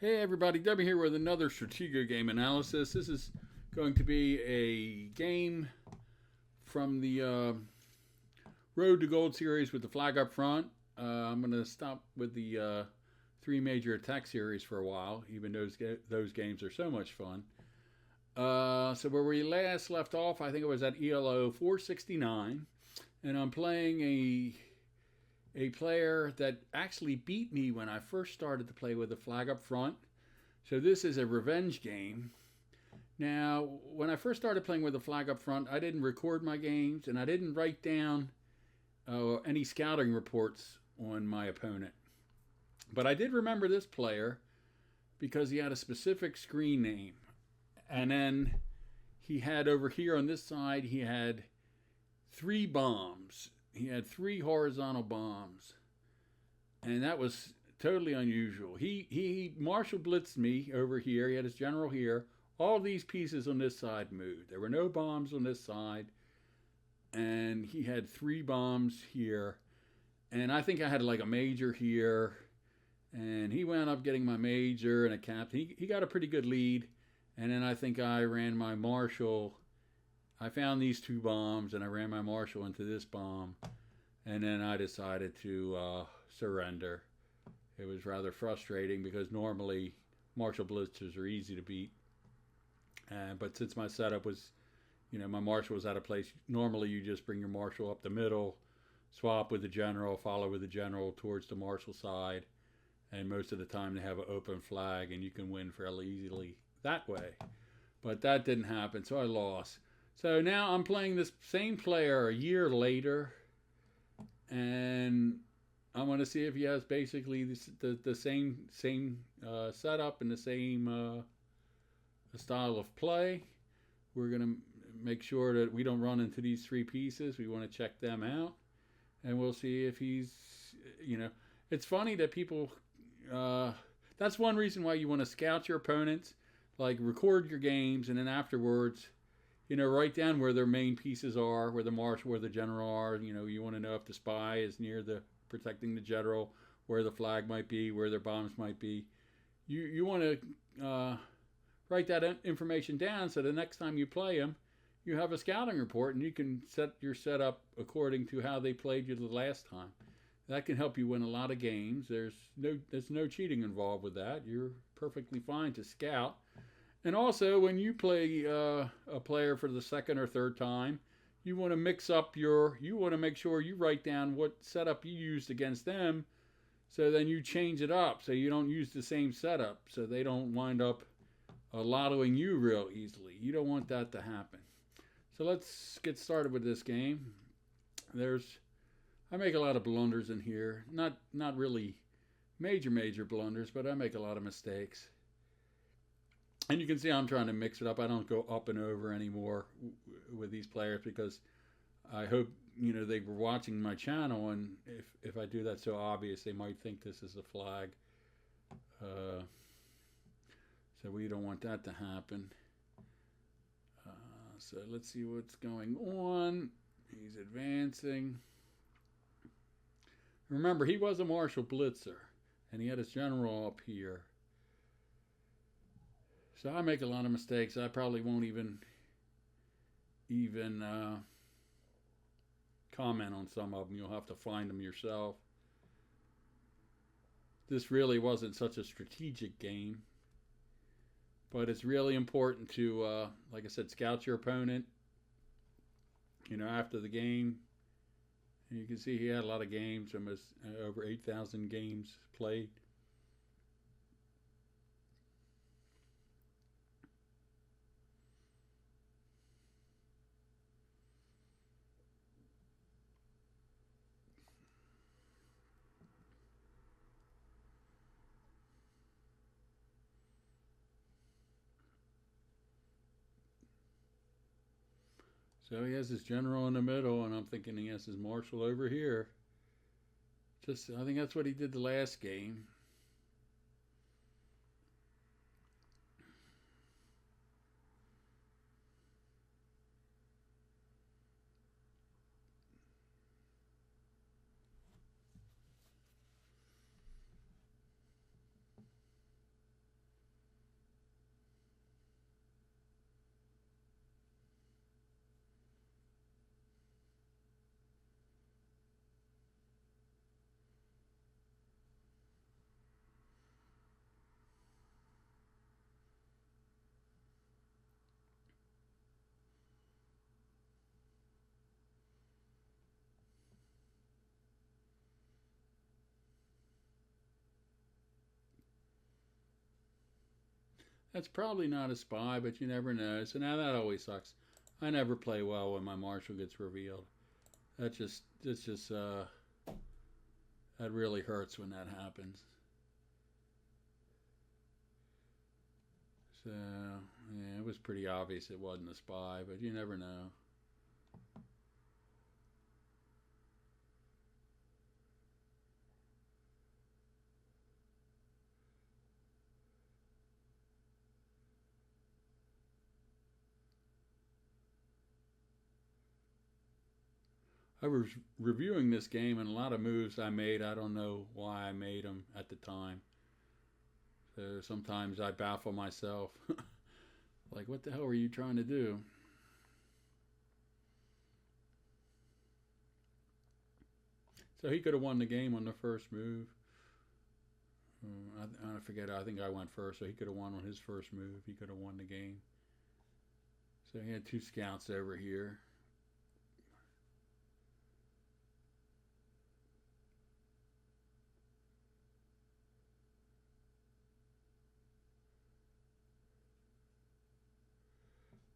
Hey everybody, Debbie here with another Stratego game analysis. This is going to be a game from the Road to Gold series with the flag up front. I'm going to stop with the three major attack series for a while, even though those games are so much fun. So where we last left off, I think it was at ELO 469, and I'm playing a player that actually beat me when I first started to play with the flag up front. So this is a revenge game. Now, when I first started playing with the flag up front, I didn't record my games and I didn't write down any scouting reports on my opponent. But I did remember this player because he had a specific screen name. And then he had over here on this side, he had three bombs. He had three horizontal bombs. And that was totally unusual. He Marshall blitzed me over here. He had his general here. All these pieces on this side moved. There were no bombs on this side. And he had three bombs here. And I think I had like a major here. And he wound up getting my major and a captain. He got a pretty good lead. And then I think I ran my Marshall. I found these two bombs and I ran my Marshall into this bomb. And then I decided to surrender. It was rather frustrating because normally Marshall blitzers are easy to beat. But since my setup was, my Marshall was out of place, normally you just bring your Marshall up the middle, swap with the general, follow with the general towards the Marshall side. And most of the time they have an open flag and you can win fairly easily that way. But that didn't happen, so I lost. So now I'm playing this same player a year later, and I want to see if he has basically the same setup and the same style of play. We're going to make sure that we don't run into these three pieces. We want to check them out, and we'll see if he's, it's funny that people, that's one reason why you want to scout your opponents, like record your games, and then afterwards, write down where their main pieces are, where the marshal, where the general are. You want to know if the spy is near the protecting the general, where the flag might be, where their bombs might be. You want to write that information down so the next time you play them, you have a scouting report and you can set your setup according to how they played you the last time. That can help you win a lot of games. There's no cheating involved with that. You're perfectly fine to scout. And also, when you play a player for the second or third time, you want to mix up you want to make sure you write down what setup you used against them, so then you change it up so you don't use the same setup, so they don't wind up lottoing you real easily. You don't want that to happen. So let's get started with this game. I make a lot of blunders in here. Not really major blunders, but I make a lot of mistakes. And you can see I'm trying to mix it up. I don't go up and over anymore with these players because I hope, they were watching my channel, and if I do that so obvious, they might think this is a flag. So we don't want that to happen. So let's see what's going on. He's advancing. Remember, he was a Marshall blitzer, and he had his general up here. So I make a lot of mistakes. I probably won't even comment on some of them. You'll have to find them yourself. This really wasn't such a strategic game, but it's really important to, like I said, scout your opponent, after the game. And you can see he had a lot of games, almost over 8,000 games played. So he has his general in the middle, and I'm thinking he has his marshal over here. I think that's what he did the last game. That's probably not a spy, but you never know. So now that always sucks. I never play well when my marshal gets revealed. That really hurts when that happens. So yeah, it was pretty obvious it wasn't a spy, but you never know. I was reviewing this game and a lot of moves I made, I don't know why I made them at the time. So sometimes I baffle myself. Like, what the hell were you trying to do? So he could have won the game on the first move. I forget. I think I went first, so he could have won on his first move. He could have won the game. So he had two scouts over here.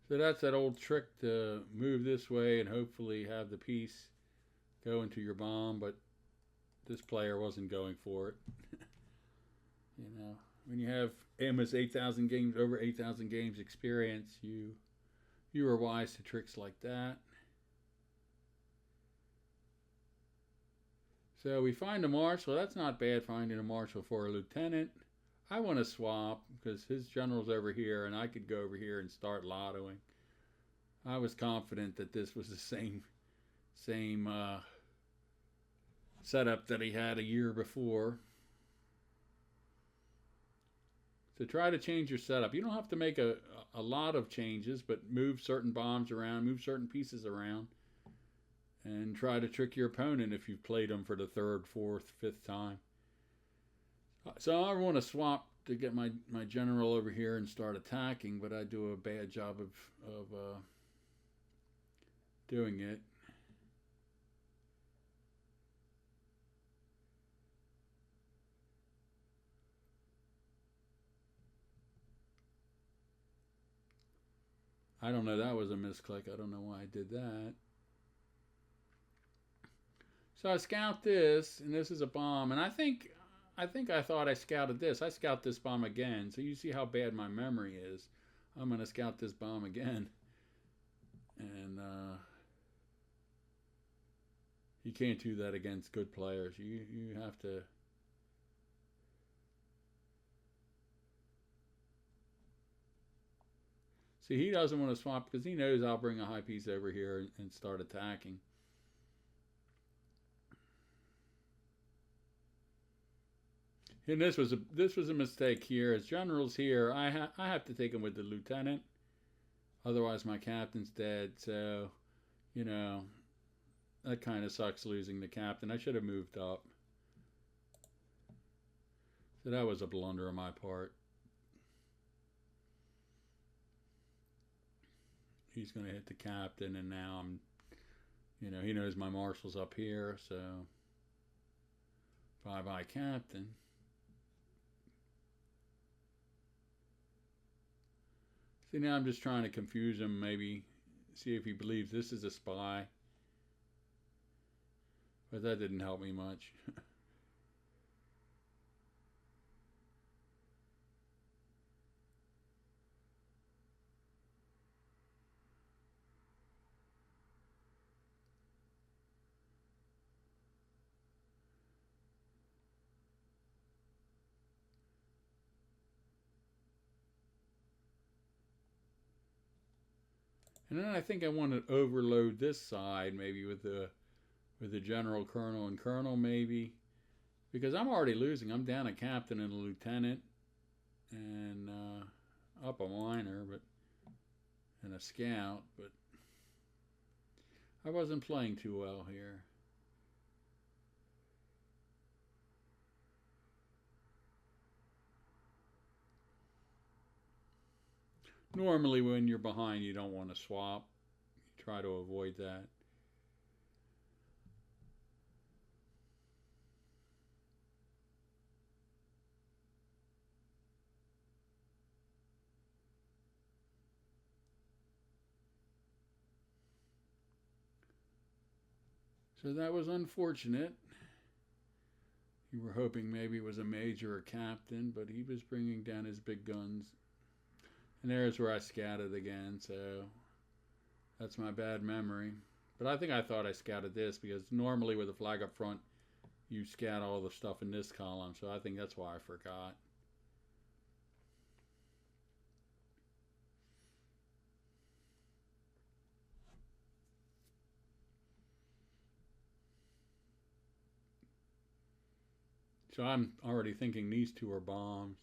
So that's that old trick to move this way and hopefully have the piece go into your bomb, but this player wasn't going for it. You know, when you have Emma's 8,000 games, over 8,000 games experience, you are wise to tricks like that. So we find a marshal. That's not bad, finding a marshal for a lieutenant. I want to swap because his general's over here and I could go over here and start lottoing. I was confident that this was the same setup that he had a year before. To try to change your setup, you don't have to make a lot of changes, but move certain bombs around, move certain pieces around, and try to trick your opponent if you've played them for the third, fourth, fifth time. So I want to swap to get my general over here and start attacking, but I do a bad job of doing it. I don't know. That was a misclick. I don't know why I did that. So I scout this, and this is a bomb, and I think I thought I scouted this. I scout this bomb again, so you see how bad my memory is. I'm going to scout this bomb again, and you can't do that against good players. You have to. See, he doesn't want to swap because he knows I'll bring a high piece over here and start attacking. And this was a mistake here. As general's here, I have to take him with the lieutenant. Otherwise, my captain's dead. So, you know, that kind of sucks losing the captain. I should have moved up. So that was a blunder on my part. He's going to hit the captain, and now he knows my marshal's up here, so bye-bye, captain. See, now I'm just trying to confuse him, maybe see if he believes this is a spy. But that didn't help me much. And then I think I want to overload this side, maybe with the general, colonel, and colonel, maybe, because I'm already losing. I'm down a captain and a lieutenant, and up a minor, but and a scout. But I wasn't playing too well here. Normally, when you're behind, you don't want to swap. You try to avoid that. So that was unfortunate. You were hoping maybe it was a major or captain, but he was bringing down his big guns. And there's where I scattered again, so that's my bad memory. But I think I thought I scouted this because normally with a flag up front, you scout all the stuff in this column. So I think that's why I forgot. So I'm already thinking these two are bombs.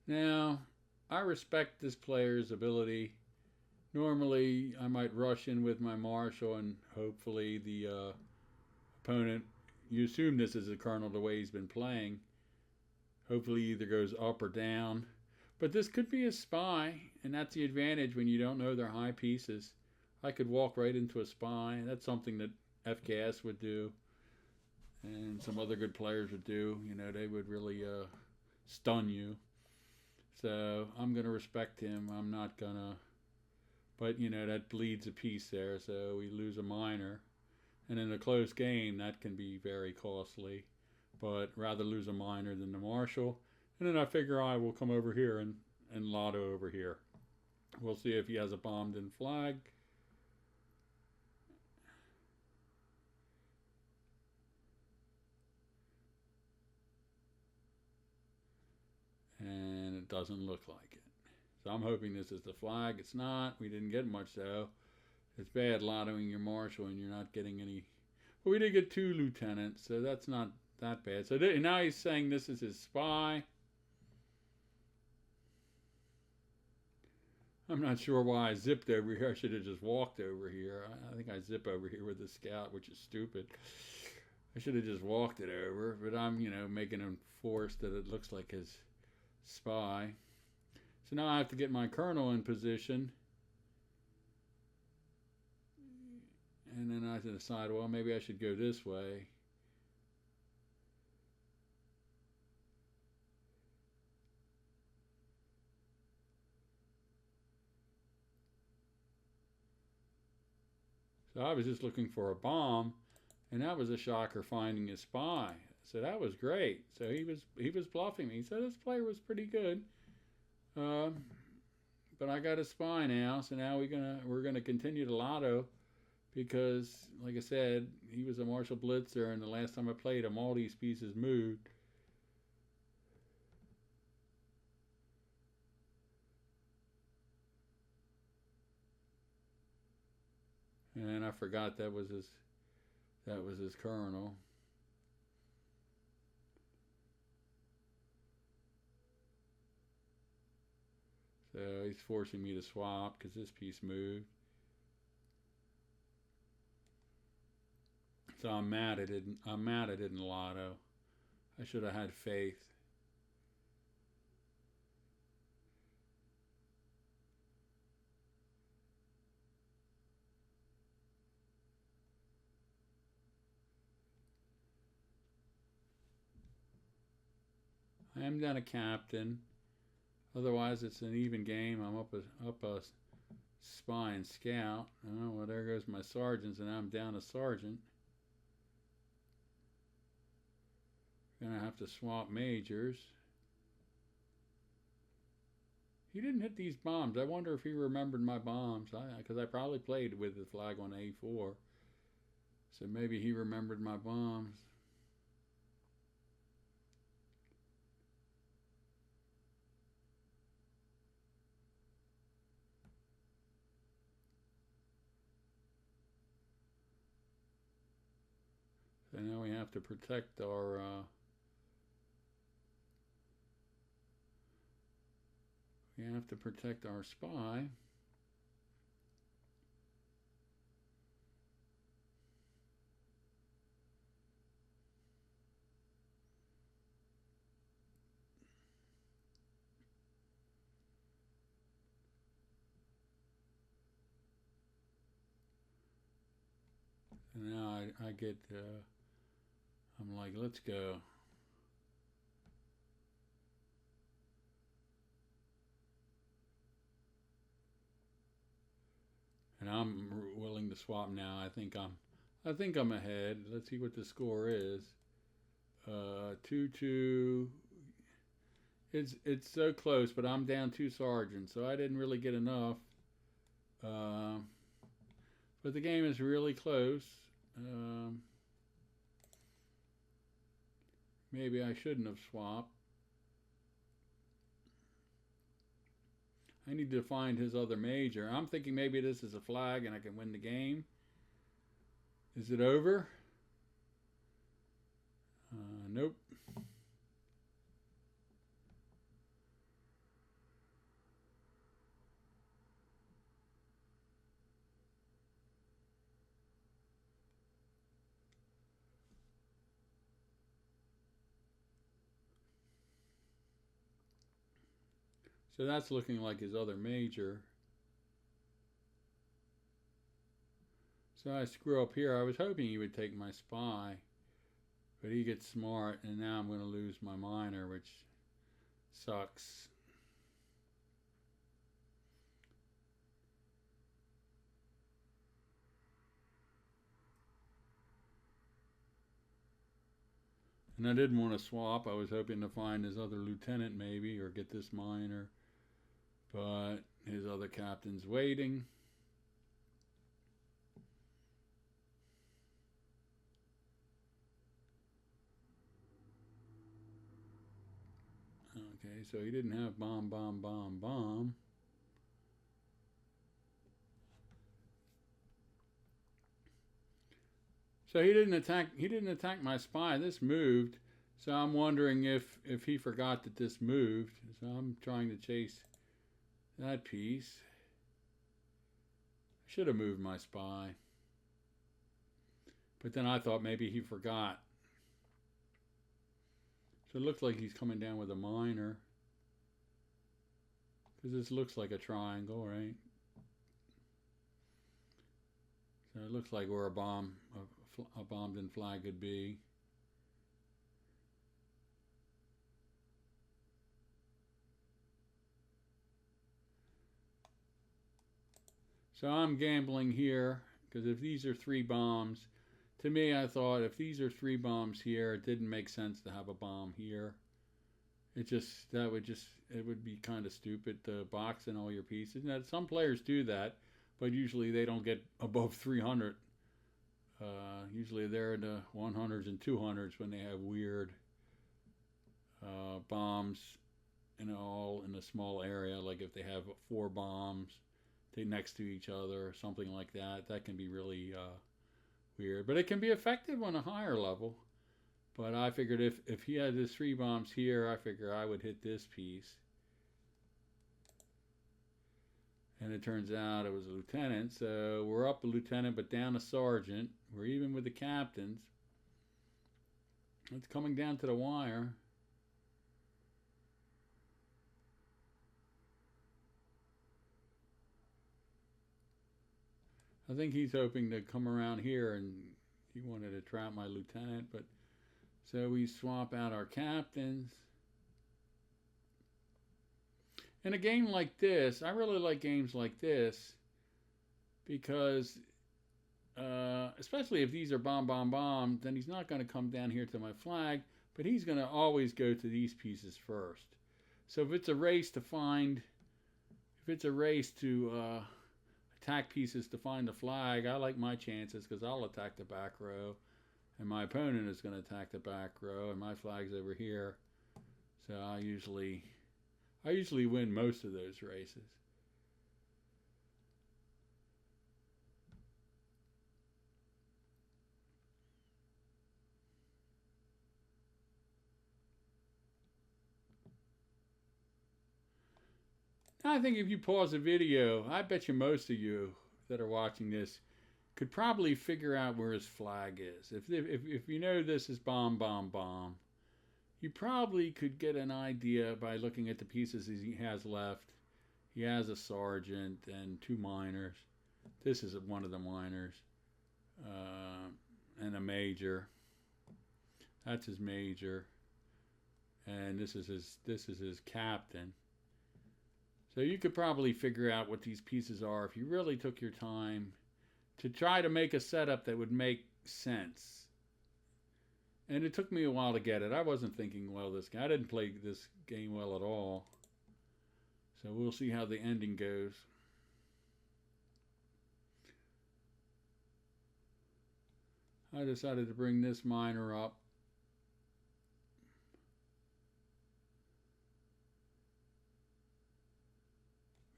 Now, I respect this player's ability. Normally, I might rush in with my marshal and hopefully the opponent, you assume this is a colonel the way he's been playing, hopefully either goes up or down. But this could be a spy, and that's the advantage when you don't know their high pieces. I could walk right into a spy. That's something that FKS would do, and some other good players would do. You know, they would really stun you. So I'm going to respect him. I'm not going to. But, you know, that bleeds a piece there, so we lose a minor. And in a close game, that can be very costly. But rather lose a minor than the marshal. And then I figure I will come over here and lotto over here. We'll see if he has a bombed in flag. And it doesn't look like it. So I'm hoping this is the flag. It's not. We didn't get much though. It's bad lottoing your marshal and you're not getting any. But we did get 2 lieutenants, so that's not that bad. So now he's saying this is his spy. I'm not sure why I zipped over here. I should have just walked over here. I think I zip over here with the scout, which is stupid. I should have just walked it over, but I'm, you know, making him force that it looks like his spy. So now I have to get my colonel in position. And then I have to decide, well, maybe I should go this way. So I was just looking for a bomb, and that was a shocker finding a spy. So that was great. So he was bluffing me. So this player was pretty good. But I got a spy now, so now we're gonna continue to lotto because, like I said, he was a Marshal Blitzer, and the last time I played him, all these pieces moved. And I forgot that was his colonel. So he's forcing me to swap because this piece moved. So I'm mad at it. I'm mad at it in lotto. I should have had faith. I am down a captain. Otherwise, it's an even game. I'm up a spy and scout. Oh, well, there goes my sergeants, and I'm down a sergeant. Gonna have to swap majors. He didn't hit these bombs. I wonder if he remembered my bombs. Because I probably played with the flag on A4. So maybe he remembered my bombs. So now we have to protect our spy. And now I get, I'm like, let's go. And I'm willing to swap now. I think I'm ahead. Let's see what the score is. 2-2. It's so close, but I'm down 2 sergeants, so I didn't really get enough. But the game is really close. Maybe I shouldn't have swapped. I need to find his other major. I'm thinking maybe this is a flag and I can win the game. Is it over? Nope. So that's looking like his other major. So I screw up here. I was hoping he would take my spy, but he gets smart, and now I'm going to lose my minor, which sucks. And I didn't want to swap. I was hoping to find his other lieutenant maybe, or get this minor, but his other captain's waiting. Okay, so he didn't have bomb, bomb, bomb, bomb. So he didn't attack my spy. This moved. So I'm wondering if he forgot that this moved. So I'm trying to chase that piece. I should have moved my spy. But then I thought maybe he forgot. So it looks like he's coming down with a minor. Because this looks like a triangle, right? So it looks like where a bombed-in flag could be. So I'm gambling here, because if these are 3 bombs, to me I thought if these are 3 bombs here, it didn't make sense to have a bomb here. It would be kind of stupid to box in all your pieces. Now, some players do that, but usually they don't get above 300. Usually they're in the 100s and 200s when they have weird bombs, all in a small area. Like if they have 4 bombs next to each other or something like that, that can be really weird. But it can be effective on a higher level. But I figured if he had his 3 bombs here, I figured I would hit this piece. And it turns out it was a lieutenant. So we're up a lieutenant, but down a sergeant. We're even with the captains. It's coming down to the wire. I think he's hoping to come around here, and he wanted to trap my lieutenant. But so we swap out our captains. In a game like this, I really like games like this because, especially if these are bomb, bomb, bomb, then he's not going to come down here to my flag, but he's going to always go to these pieces first. So if it's a race to attack pieces to find the flag, I like my chances because I'll attack the back row, and my opponent is going to attack the back row, and my flag's over here. So I usually win most of those races. I think if you pause the video, I bet you most of you that are watching this could probably figure out where his flag is. If you know this is bomb, bomb, bomb, you probably could get an idea by looking at the pieces he has left. He has a sergeant and 2 minors. This is one of the minors, and a major. That's his major, and this is his captain. So you could probably figure out what these pieces are if you really took your time to try to make a setup that would make sense. And it took me a while to get it. I wasn't thinking well this game. I didn't play this game well at all. So we'll see how the ending goes. I decided to bring this minor up.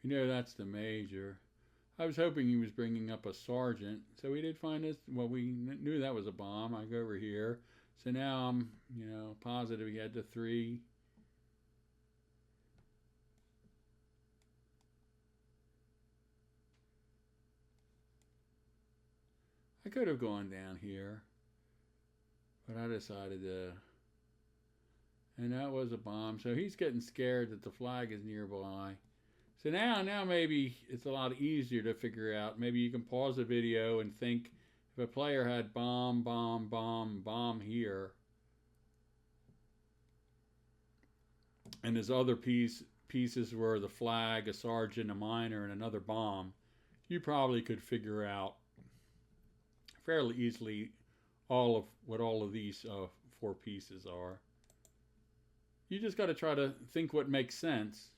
You know that's the major. I was hoping he was bringing up a sergeant. So we did find this. Well, we knew that was a bomb. I go over here. So now I'm, positive he had the 3. I could have gone down here, but I decided to. And that was a bomb. So he's getting scared that the flag is nearby. So now maybe it's a lot easier to figure out. Maybe you can pause the video and think if a player had bomb, bomb, bomb, bomb here, and his other pieces were the flag, a sergeant, a minor, and another bomb, you probably could figure out fairly easily all of these 4 pieces are. You just got to try to think what makes sense.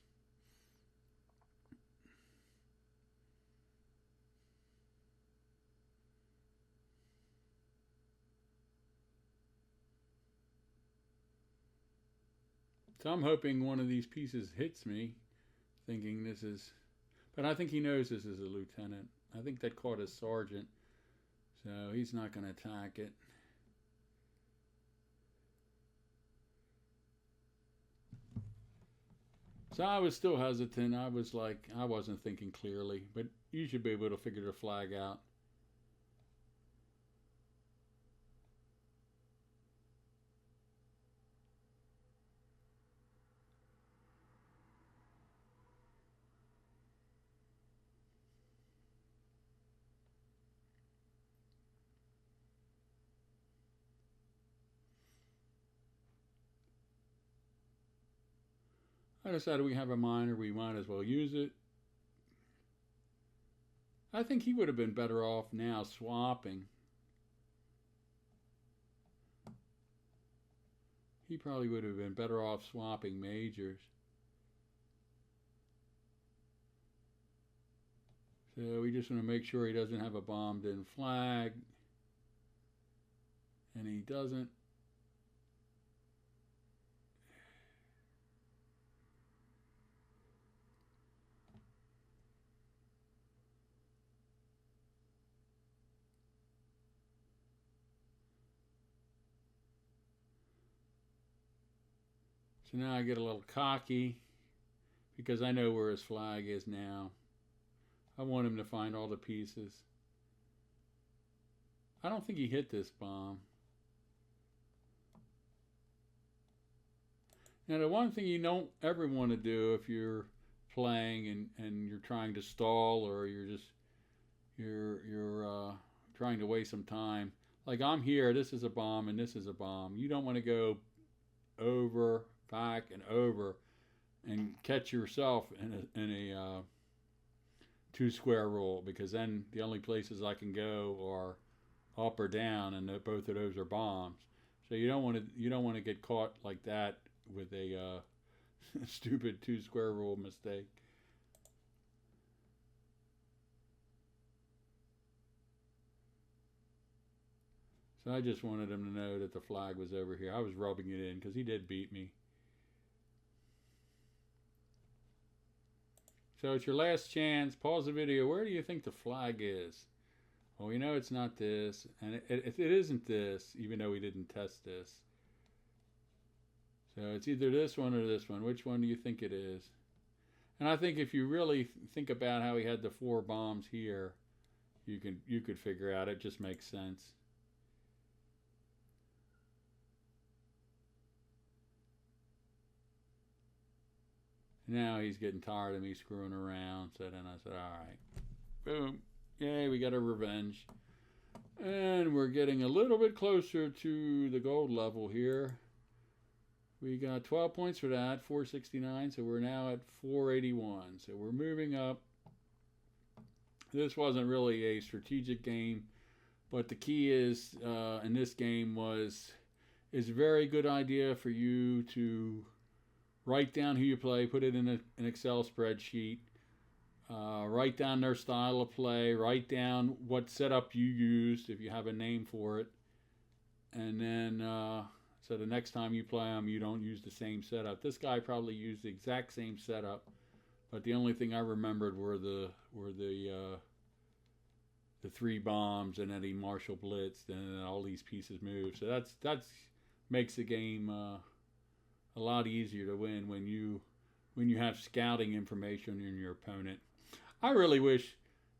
So I'm hoping one of these pieces hits me, thinking this is, but I think he knows this is a lieutenant. I think that caught his sergeant, so he's not going to attack it. So I was still hesitant. I was like, I wasn't thinking clearly, but you should be able to figure the flag out. I decided we have a minor, we might as well use it. I think he would have been better off now swapping. He probably would have been better off swapping majors. So we just want to make sure he doesn't have a bombed in flag. And he doesn't. So now I get a little cocky because I know where his flag is now. I want him to find all the pieces. I don't think he hit this bomb. Now the one thing you don't ever want to do if you're playing and you're trying to stall or you're trying to waste some time. Like I'm here, this is a bomb and this is a bomb. You don't want to go over, back, and over and catch yourself in a 2 square rule, because then the only places I can go are up or down, and both of those are bombs. So you don't want to get caught like that with a stupid 2 square rule mistake. So I just wanted him to know that the flag was over here. I was rubbing it in because he did beat me. So it's your last chance. Pause the video. Where do you think the flag is? Well, we know it's not this, and it isn't this, even though we didn't test this. So it's either this one or this one. Which one do you think it is? And I think if you really think about how he had the 4 bombs here, you could figure out. It just makes sense. Now he's getting tired of me screwing around. So then I said, all right, boom, yay, we got our revenge. And we're getting a little bit closer to the gold level here. We got 12 points for that, 469. So we're now at 481. So we're moving up. This wasn't really a strategic game, but the key is in this game is a very good idea for you to write down who you play, put it in an Excel spreadsheet, write down their style of play, write down what setup you used if you have a name for it, and then so the next time you play them, you don't use the same setup. This guy probably used the exact same setup, but the only thing I remembered were the three bombs, and then he Marshall blitzed, and then all these pieces moved. So that's makes the game a lot easier to win when you have scouting information in your opponent. I really wish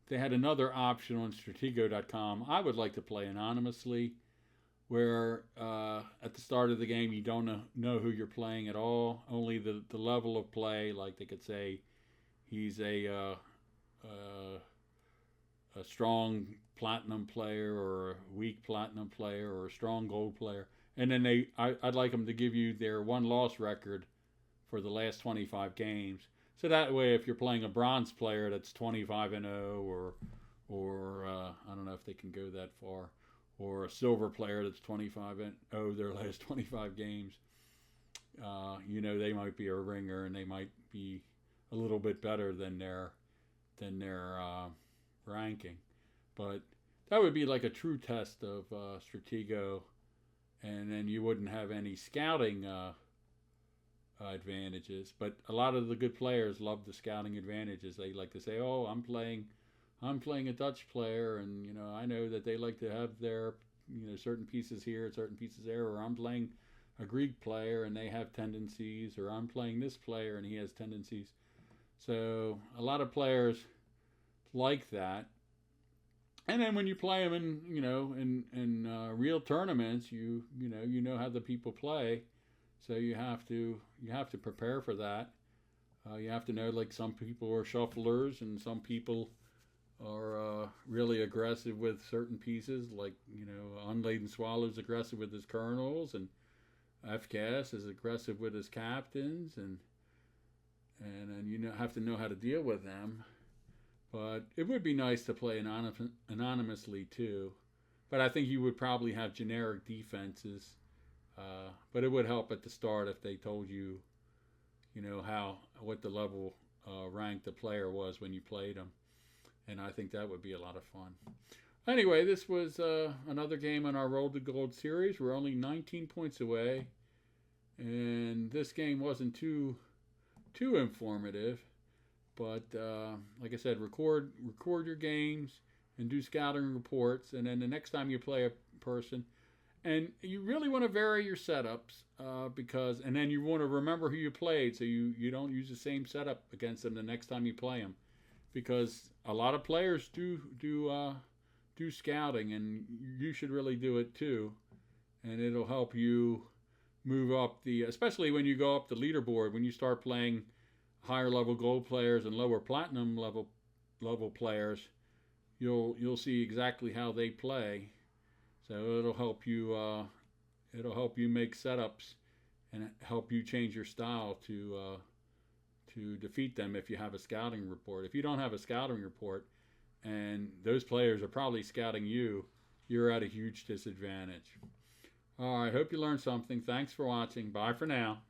they had another option on Stratego.com. I would like to play anonymously, where at the start of the game you don't know who you're playing at all. Only the level of play, like they could say he's a strong platinum player or a weak platinum player or a strong gold player. And then I'd like them to give you their one-loss record for the last 25 games. So that way, if you're playing a bronze player that's 25-0, or I don't know if they can go that far, or a silver player that's 25-0 their last 25 games, they might be a ringer and they might be a little bit better than their ranking. But that would be like a true test of Stratego. And then you wouldn't have any scouting advantages. But a lot of the good players love the scouting advantages. They like to say, "Oh, I'm playing a Dutch player, and I know that they like to have their certain pieces here, certain pieces there, or I'm playing a Greek player and they have tendencies, or I'm playing this player and he has tendencies." So a lot of players like that. And then when you play them in real tournaments, you know how the people play, so you have to prepare for that. You have to know, like, some people are shufflers and some people are really aggressive with certain pieces, like Unladen Swallow's aggressive with his colonels, and FKS is aggressive with his captains, and have to know how to deal with them. But it would be nice to play anonymously too. But I think you would probably have generic defenses. But it would help at the start if they told you, what the level rank the player was when you played them. And I think that would be a lot of fun. Anyway, this was another game in our Road to Gold series. We're only 19 points away. And this game wasn't too informative. But like I said, record your games and do scouting reports, and then the next time you play a person, and you really want to vary your setups and then you want to remember who you played, so you don't use the same setup against them the next time you play them, because a lot of players do scouting, and you should really do it too, and it'll help you move up especially when you go up the leaderboard, when you start playing higher level gold players and lower platinum level players, you'll see exactly how they play. So it'll help you make setups and help you change your style to defeat them if you have a scouting report. If you don't have a scouting report and those players are probably scouting you, you're at a huge disadvantage. All right, hope you learned something. Thanks for watching. Bye for now.